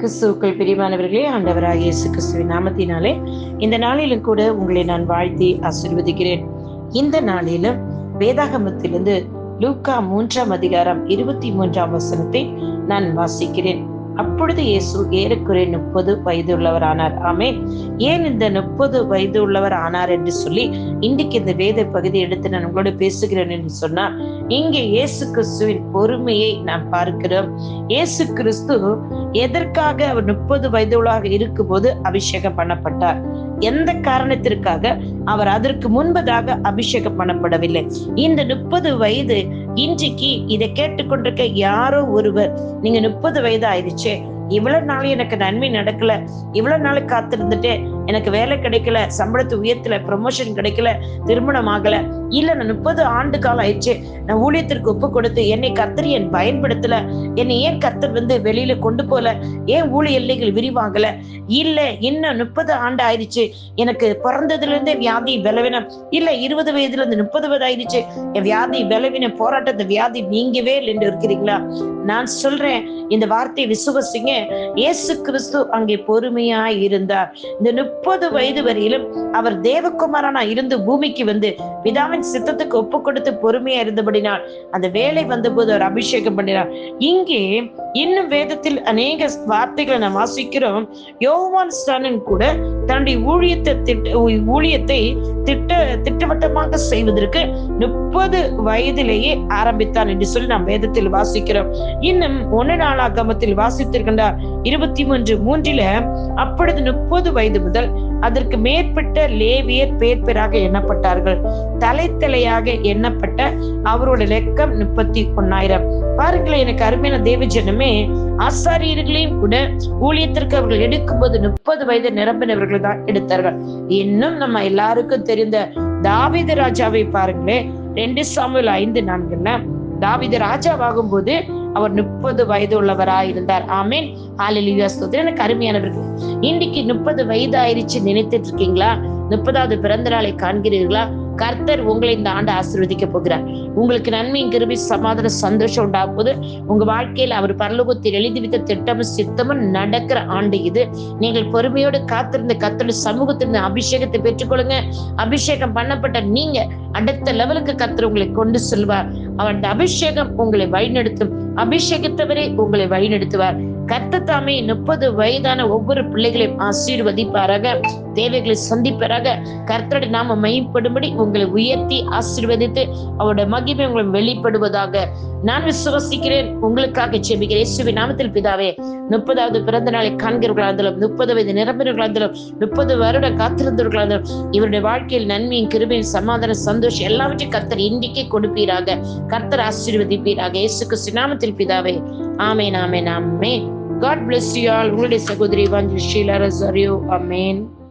கிறிஸ்துவுக்குள் பிரியமானவர்களே, ஆண்டவராகிய இயேசு கிறிஸ்துவின் நாமத்தினாலே இந்த நாளிலும் கூட உங்களை நான் வாழ்த்தி ஆசீர்வதிக்கிறேன். இந்த நாளிலும் வேதாகமத்திலிருந்து லூக்கா 3:23 நான் வாசிக்கிறேன். அப்பொழுது இயேசு ஏறக்குறைய 30 வயது உள்ளவர் ஆமென். ஏன் இந்த 30 வயது உள்ளவர் ஆனார் என்று சொல்லி இன்றைக்கு இந்த வேத பகுதி எடுத்து நான் உங்களோட பேசுகிறேன் என்று சொன்னா, இங்கே இயேசு கிறிஸ்துவின் பொறுமையை நாம் பார்க்கிறோம். இயேசு கிறிஸ்து எதற்காக அவர் 30 வயதுள்ளாக இருக்கும் போது அபிஷேகம் பண்ணப்பட்டார்? எந்த காரணத்திற்காக அவர் அதற்கு முன்பதாக அபிஷேகம் பண்ணப்படவில்லை? இந்த 30 வயது இன்றைக்கு இதை கேட்டுக்கொண்டிருக்க யாரோ ஒருவர், நீங்க 30 வயது ஆயிடுச்சே, இவ்வளவு நாள் எனக்கு நன்மை நடக்கல, இவ்வளவு நாள் காத்திருந்துட்டேன், எனக்கு வேலை கிடைக்கல, சம்பளத்தை உயர்த்தல, ப்ரமோஷன் கிடைக்கல, திருமணம் ஆகல, இல்ல நான் 30 ஆண்டு காலம் ஆயிடுச்சு, நான் ஊழியத்திற்கு ஒப்பு கொடுத்து என்னை கர்த்தர் என் பயன்படுத்தல, என்னை ஏன் கர்த்தர் வெளியில கொண்டு போல, ஏன் ஊழிய எல்லைகள் விரிவாகல, இல்ல இன்னும் 30 ஆண்டு ஆயிடுச்சு, எனக்கு பிறந்ததுல இருந்தே வியாதி பலவீனம், இல்ல 20 வயதுல இருந்து 30 வயது ஆயிடுச்சு, என் வியாதி பலவீனம் போராட்டத்தை வியாதி நீங்கவே என்று இருக்கிறீங்களா? நான் சொல்றேன், இந்த வார்த்தையை விசுவசிங்க. இயேசு கிறிஸ்து அங்கே பொறுமையாய் இருந்தார். இந்த 30 வயது வரையிலும் அவர் தேவகுமாரனா இருந்து பூமிக்கு பிதாவின் சித்தத்துக்கு ஒப்பு கொடுத்து பொறுமையா இருந்தபடினால் அந்த வேலை வந்தபோது அவர் அபிஷேகம் பண்ணினார். இங்கே இன்னும் வேதத்தில் அநேக வார்த்தைகளை நாம் வாசிக்கிறோம். யோவான் ஸ்நானன் கூட தன்னுடைய ஊழியத்தை திட்டவட்டமாக செய்வதற்கு 30 வயதிலேயே ஆரம்பித்தான் என்று சொல்லி நாம் வேதத்தில் வாசிக்கிறோம். இன்னும் 1 நாளாகமத்தில் வாசித்திருக்கின்றார் 23:3 அப்பொழுது 30 வயது முதல் அதற்கு மேற்பட்ட லேவியர் பேராக எண்ணப்பட்டார்கள். தலையாக எண்ணப்பட்ட அவரோட லெக்கம் 31,000. பாருங்களேன், எனக்கு அருமையான தேவ ஜனமே, ஆசாரியர்களையும் கூட ஊழியத்திற்கு அவர்கள் எடுக்கும்போது 30 வயது நிரம்பினவர்கள் தான் எடுத்தார்கள். இன்னும் நம்ம எல்லாருக்கும் தெரிந்த தாவீது ராஜாவை பாருங்களேன். 2 சாமுவேல் 5:4 தாவீது ராஜாவாகும் போது அவர் 30 வயது உள்ளவராய் இருந்தார். ஆமென். ஹல்லேலூயா. ஸ்தோத்திரம். எனக்கு அருமையானவர்கள், இன்னைக்கு 30 வயது ஆயிடுச்சு நினைத்துட்டு இருக்கீங்களா? 30வது பிறந்த நாளை காண்கிறீர்களா? கர்த்தர் உங்களை இந்த ஆண்டு ஆசீர்வதிக்க போகிறார். உங்களுக்கு நன்மையும் கிருபை சமாதான சந்தோஷம் உண்டாகும் போது உங்க வாழ்க்கையில் அவர் பரலோகத்தில் எழுதி வைத்த திட்டமும் சித்தமும் நடக்கிற ஆண்டு இது. நீங்கள் பொறுமையோடு காத்திருந்த கர்த்தருடைய சமூகத்திலிருந்து அபிஷேகத்தை பெற்றுக்கொள்ளுங்க. அபிஷேகம் பண்ணப்பட்ட நீங்க அடுத்த லெவலுக்கு கர்த்தர் உங்களை கொண்டு செல்வார். அவன் அபிஷேகம் உங்களை வழிநடத்தும். அபிஷேகத்தவரை உங்களை வழிநடத்துவார். கர்த்தர் தாமே 30 வயதான ஒவ்வொரு பிள்ளைகளையும் ஆசீர்வதிப்பாராக, தேவைகளை சந்திப்பாராக. கர்த்தருடைய நாம மையப்படும்படி உங்களை உயர்த்தி ஆசீர்வதித்து அவருடைய மகிமை உங்களை வெளிப்படுவதாக நான் விசுவாசிக்கிறேன். உங்களுக்காக ஜெபிக்கிறேன் இயேசுவின் நாமத்தில் பிதாவே. 30வது பிறந்த நாளை காண்கிறவர்களா இருந்தாலும், 30 வயது நிரம்பினர்களா இருந்தாலும், 30 வருடம் காத்திருந்தவர்களா இருந்தாலும், இவருடைய வாழ்க்கையில் நன்மையும் கிருபையும் சமாதான சந்தோஷம் எல்லாவற்றையும் கர்த்தர் இன்றைக்கே கொடுப்பீராக. கர்த்தர் ஆசீர்வதிப்பீராக இயேசு கிறிஸ்து நாமத்தில் பிதாவே. ஆமென், ஆமென், ஆமென். God bless you all. உங்களுடைய சகோதரி எவாஞ்சலிஸ்ட் ஷீலா ரொசாரியோ. ஆமென்.